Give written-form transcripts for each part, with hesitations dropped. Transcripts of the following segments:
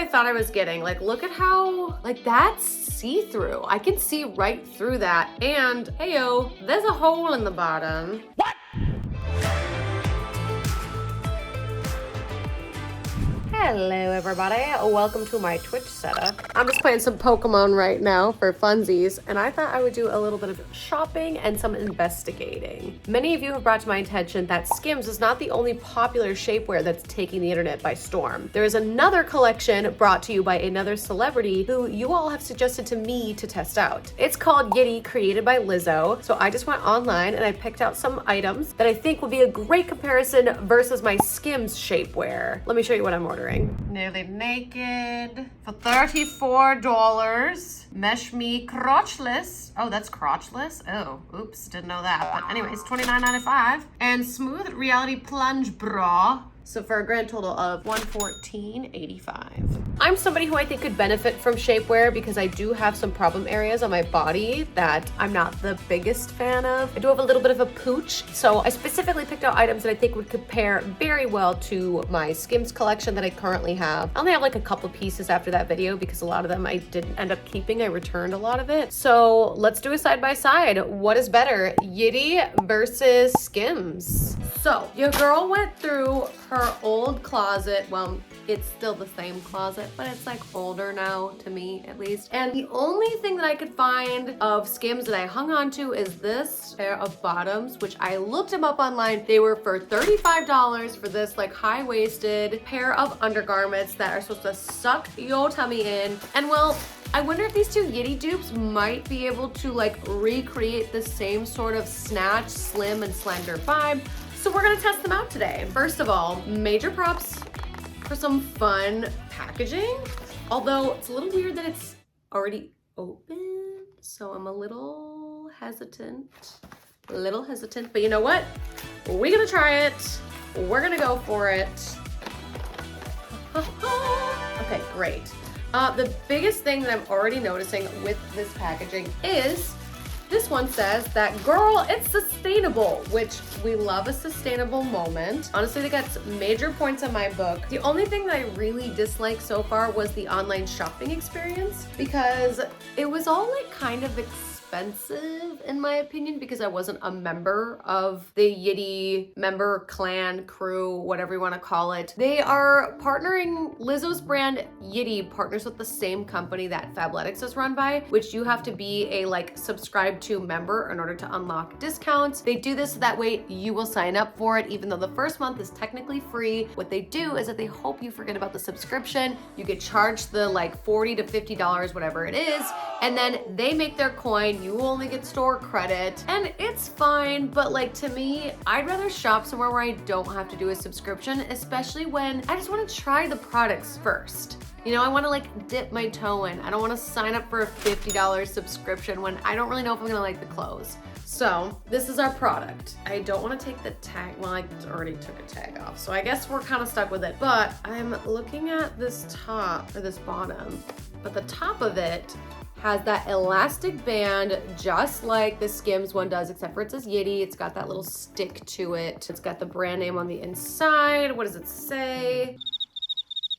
I thought I was getting. Like, look at how, like, that's see-through. I can see right through that. And, heyo, there's a hole in the bottom. What? Hello everybody, welcome to my Twitch setup. I'm just playing some Pokemon right now for funsies, and I thought I would do a little bit of shopping and some investigating. Many of you have brought to my attention that Skims is not the only popular shapewear that's taking the internet by storm. There is another collection brought to you by another celebrity who you all have suggested to me to test out. It's called Yitty, created by Lizzo. So I just went online and I picked out some items that I think would be a great comparison versus my Skims shapewear. Let me show you what I'm ordering. Nearly naked for $34. Mesh me crotchless. Oh, that's crotchless. Oh, oops, didn't know that. But anyways, $29.95. And smooth reality plunge bra. So for a grand total of $114.85. I'm somebody who I think could benefit from shapewear because I do have some problem areas on my body that I'm not the biggest fan of. I do have a little bit of a pooch, so I specifically picked out items that I think would compare very well to my Skims collection that I currently have. I only have like a couple pieces after that video because a lot of them I didn't end up keeping. I returned a lot of it. So let's do a side by side. What is better, Yitty versus Skims? So your girl went through her old closet. Well, it's still the same closet, but it's like older now, to me at least. And the only thing that I could find of Skims that I hung on to is this pair of bottoms, which I looked them up online. They were for $35 for this like high-waisted pair of undergarments that are supposed to suck your tummy in. And well, I wonder if these two Yitty dupes might be able to like recreate the same sort of snatch, slim, and slender vibe. So we're gonna test them out today. First of all, major props for some fun packaging. Although it's a little weird that it's already open. So I'm a little hesitant, but you know what? We're gonna try it. We're gonna go for it. Okay, great. The biggest thing that I'm already noticing with this packaging is this one says that, girl, it's sustainable, which we love a sustainable moment. Honestly, they got major points on my book. The only thing that I really disliked so far was the online shopping experience because it was all like kind of expensive in my opinion because I wasn't a member of the Yitty member clan crew, whatever you want to call it. They are partnering, Lizzo's brand Yitty partners with the same company that Fabletics is run by, which you have to be a like subscribe to member in order to unlock discounts. They do this so that way you will sign up for it even though the first month is technically free. What they do is that they hope you forget about the subscription. You get charged the like $40 to $50, whatever it is, and then they make their coin. You only get store credit and it's fine, but like to me, I'd rather shop somewhere where I don't have to do a subscription, especially when I just want to try the products first. You know, I want to like dip my toe in. I don't want to sign up for a $50 subscription when I don't really know if I'm gonna like the clothes. So this is our product. I don't want to take the tag. Well, I already took a tag off, so I guess we're kind of stuck with it. But I'm looking at this top or this bottom, but the top of it has that elastic band just like the Skims one does, except for it says Yitty. It's got that little stick to it. It's got the brand name on the inside. What does it say?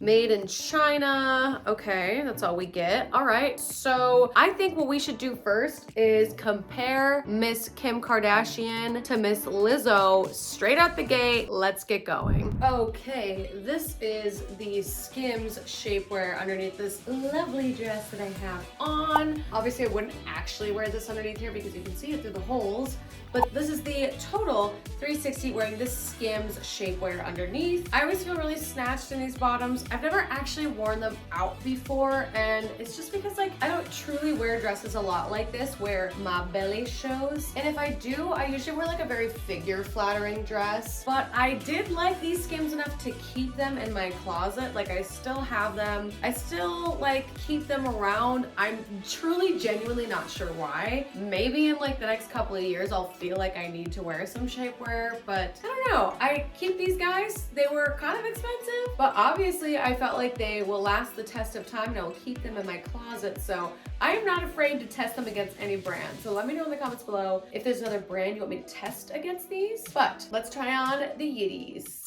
Made in China. Okay, that's all we get. All right, so I think what we should do first is compare Miss Kim Kardashian to Miss Lizzo straight out the gate. Let's get going. Okay, this is the Skims shapewear underneath this lovely dress that I have on. Obviously, I wouldn't actually wear this underneath here because you can see it through the holes. But this is the total 360 wearing this Skims shapewear underneath. I always feel really snatched in these bottoms. I've never actually worn them out before, and it's just because like I don't truly wear dresses a lot like this where my belly shows. And if I do, I usually wear like a very figure flattering dress. But I did like these Skims enough to keep them in my closet. Like I still have them. I still like keep them around. I'm truly genuinely not sure why. Maybe in like the next couple of years I'll feel like I need to wear some shapewear, but I don't know. I keep these guys. They were kind of expensive, but obviously I felt like they will last the test of time and I will keep them in my closet. So I am not afraid to test them against any brand. So let me know in the comments below if there's another brand you want me to test against these. But let's try on the Yittys.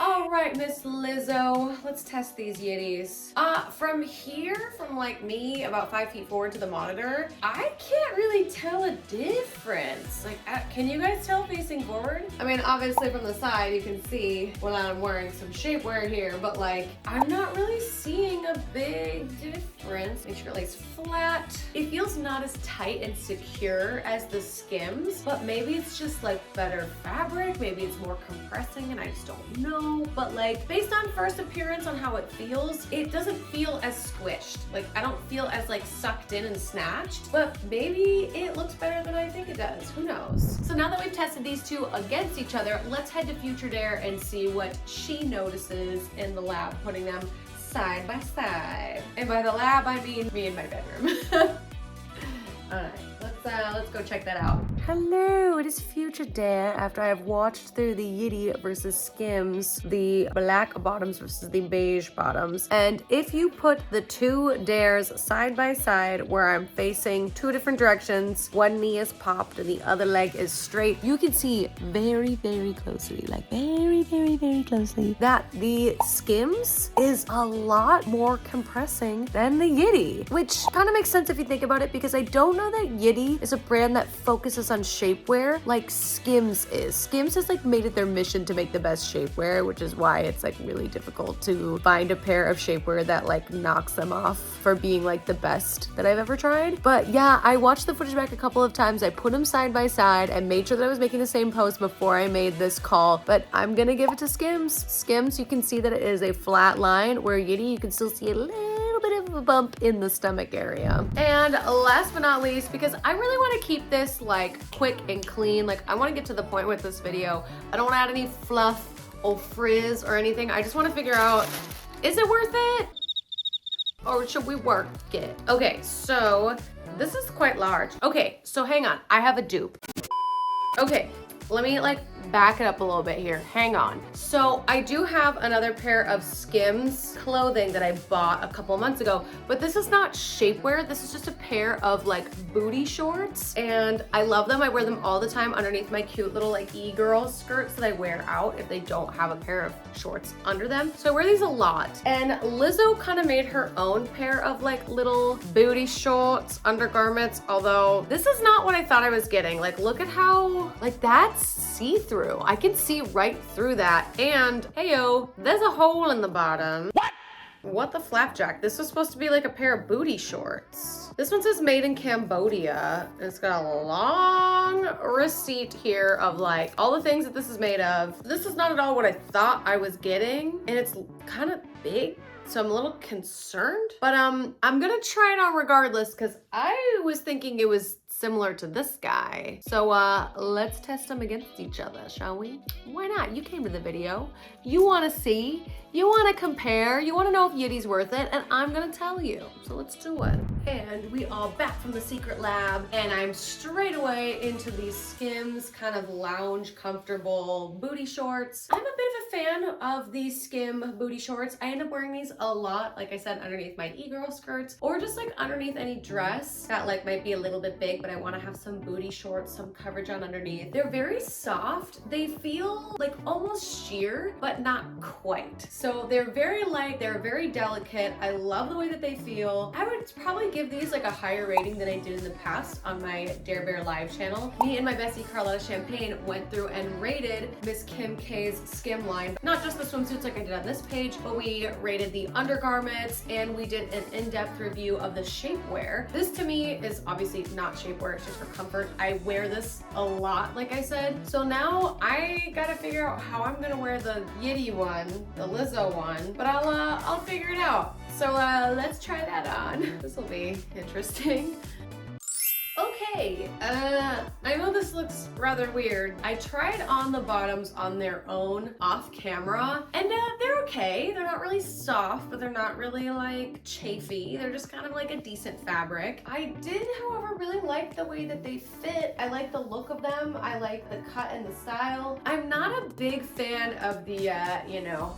All right, Miss Lizzo, let's test these Yitties. From here, from like me about 5 feet forward to the monitor, I can't really tell a difference. Like, can you guys tell facing forward? I mean, obviously from the side, you can see when I'm wearing some shapewear here, but like, I'm not really seeing a big difference. Make sure it lays flat. It feels not as tight and secure as the Skims, but maybe it's just like better fabric. Maybe it's more compressing and I just don't know. But like, based on first appearance on how it feels, it doesn't feel as squished. Like, I don't feel as like sucked in and snatched, but maybe it looks better than I think it does. Who knows? So now that we've tested these two against each other, let's head to Future Dare and see what she notices in the lab, putting them side by side. And by the lab, I mean me in my bedroom. All right, let's go check that out. Hello, it is Future Dare after I have watched through the Yitty versus Skims, the black bottoms versus the beige bottoms. And if you put the two Dares side by side where I'm facing two different directions, one knee is popped and the other leg is straight, you can see very, very closely, like very, very, very closely, that the Skims is a lot more compressing than the Yitty, which kind of makes sense if you think about it, because I don't know that Yitty is a brand that focuses on shapewear like Skims is. Skims has like made it their mission to make the best shapewear, which is why it's like really difficult to find a pair of shapewear that like knocks them off for being like the best that I've ever tried. But yeah, I watched the footage back a couple of times. I put them side by side and made sure that I was making the same pose before I made this call, but I'm gonna give it to Skims. Skims, you can see that it is a flat line, where Yitty, you can still see a little bit of a bump in the stomach area. And last but not least, because I really want to keep this like quick and clean, like I want to get to the point with this video. I don't want to add any fluff or frizz or anything. I just want to figure out, is it worth it? Or should we work it? Okay, so this is quite large. Okay, so hang on, I have a dupe. Okay, let me like back it up a little bit here. Hang on. So I do have another pair of Skims clothing that I bought a couple months ago, but this is not shapewear. This is just a pair of like booty shorts, and I love them. I wear them all the time underneath my cute little like e-girl skirts that I wear out if they don't have a pair of shorts under them. So I wear these a lot. And Lizzo kind of made her own pair of like little booty shorts, undergarments, although this is not what I thought I was getting. Like, look at how, like, that's see-through. I can see right through that. And heyo, there's a hole in the bottom. What the flapjack? This was supposed to be like a pair of booty shorts. This one says made in Cambodia. It's got a long receipt here of like all the things that this is made of. This is not at all what I thought I was getting, and it's kind of big, so I'm a little concerned. But I'm gonna try it on regardless, because I was thinking it was similar to this guy. So let's test them against each other, shall we? Why not? You came to the video. You want to see, you want to compare, you want to know if Yitty's worth it, and I'm gonna tell you. So let's do it. And we are back from the secret lab, and I'm straight away into these Skims kind of lounge comfortable booty shorts. I'm a bit of a fan of these Skim booty shorts. I end up wearing these a lot, like I said, underneath my e-girl skirts, or just like underneath any dress that like might be a little bit big, but I want to have some booty shorts, some coverage on underneath. They're very soft. They feel like almost sheer, but not quite. So they're very light, they're very delicate. I love the way that they feel. I would probably give these like a higher rating than I did in the past on my Dare Bear live channel. Me and my bestie Carlotta Champagne went through and rated Miss Kim K's Skim line. Not just the swimsuits like I did on this page, but we rated the undergarments, and we did an in-depth review of the shapewear. This to me is obviously not shapewear, it's just for comfort. I wear this a lot, like I said. So now I gotta figure out how I'm gonna wear the Yitty one, the Lizzo one, but I'll figure it out. So let's try that on. This will be interesting. Okay, I know this looks rather weird. I tried on the bottoms on their own off camera, and they're okay. They're not really soft, but they're not really like chafy. They're just kind of like a decent fabric. I did, however, really like the way that they fit. I like the look of them. I like the cut and the style. I'm not a big fan of the, you know,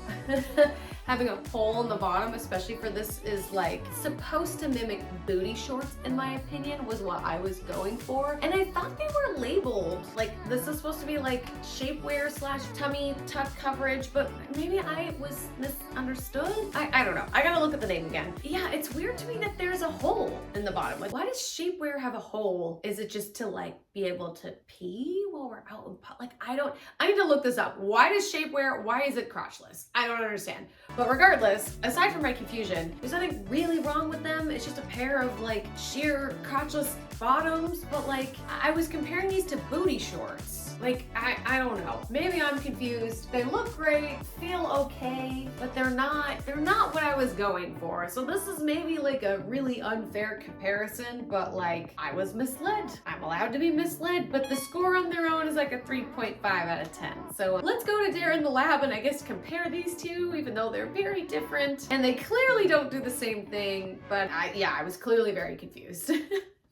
having a hole in the bottom, especially for this, is like supposed to mimic booty shorts, in my opinion, was what I was going for. And I thought they were labeled like this is supposed to be like shapewear slash tummy tuck coverage, but maybe I was misunderstood. I don't know. I gotta look at the name again. Yeah, it's weird to me that there's a hole in the bottom. Like, why does shapewear have a hole? Is it just to like be able to pee while we're out in public? Like, I need to look this up. Why does shapewear, why is it crotchless? I don't understand. But regardless, aside from my confusion, there's nothing really wrong with them. It's just a pair of like sheer crotchless bottoms, but like I was comparing these to booty shorts. Like, I don't know. Maybe I'm confused. They look great, feel okay, but they're not what I was going for. So this is maybe like a really unfair comparison, but like I was misled. I'm allowed to be misled, but the score on their own is like a 3.5 out of 10. So let's go to Dare in the Lab and I guess compare these two, even though they're very different and they clearly don't do the same thing, but I was clearly very confused.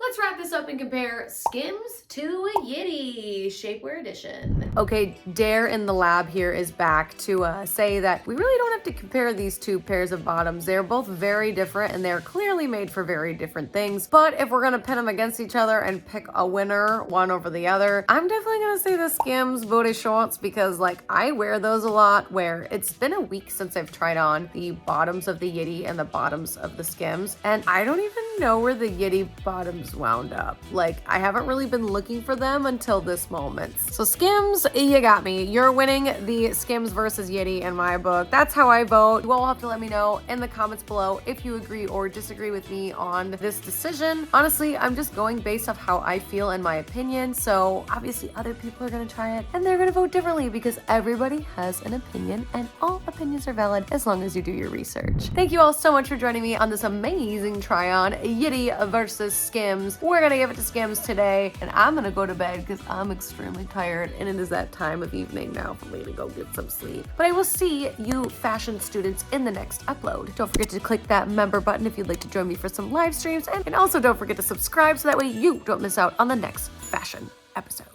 Let's wrap this up and compare Skims to Yitty Shapewear Edition. Okay, Dare in the Lab here is back to say that we really don't have to compare these two pairs of bottoms. They're both very different and they're clearly made for very different things. But if we're gonna pin them against each other and pick a winner, one over the other, I'm definitely gonna say the Skims booty shorts because like I wear those a lot, where it's been a week since I've tried on the bottoms of the Yitty and the bottoms of the Skims. And I don't even know where the Yitty bottoms wound up. Like, I haven't really been looking for them until this moment. So Skims, you got me. You're winning the Skims versus Yitty in my book. That's how I vote. You all have to let me know in the comments below if you agree or disagree with me on this decision. Honestly, I'm just going based off how I feel in my opinion. So obviously other people are gonna try it and they're gonna vote differently because everybody has an opinion and all opinions are valid as long as you do your research. Thank you all so much for joining me on this amazing try on Yitty versus Skims. We're gonna give it to Skims today, and I'm gonna go to bed because I'm extremely tired, and it is that time of evening now for me to go get some sleep. But I will see you fashion students in the next upload. Don't forget to click that member button if you'd like to join me for some live streams, and also don't forget to subscribe so that way you don't miss out on the next fashion episode.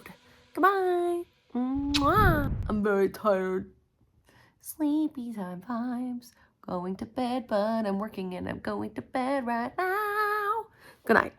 Goodbye. Mwah. I'm very tired. Sleepy time vibes. Going to bed, but I'm working and I'm going to bed right now. Good night.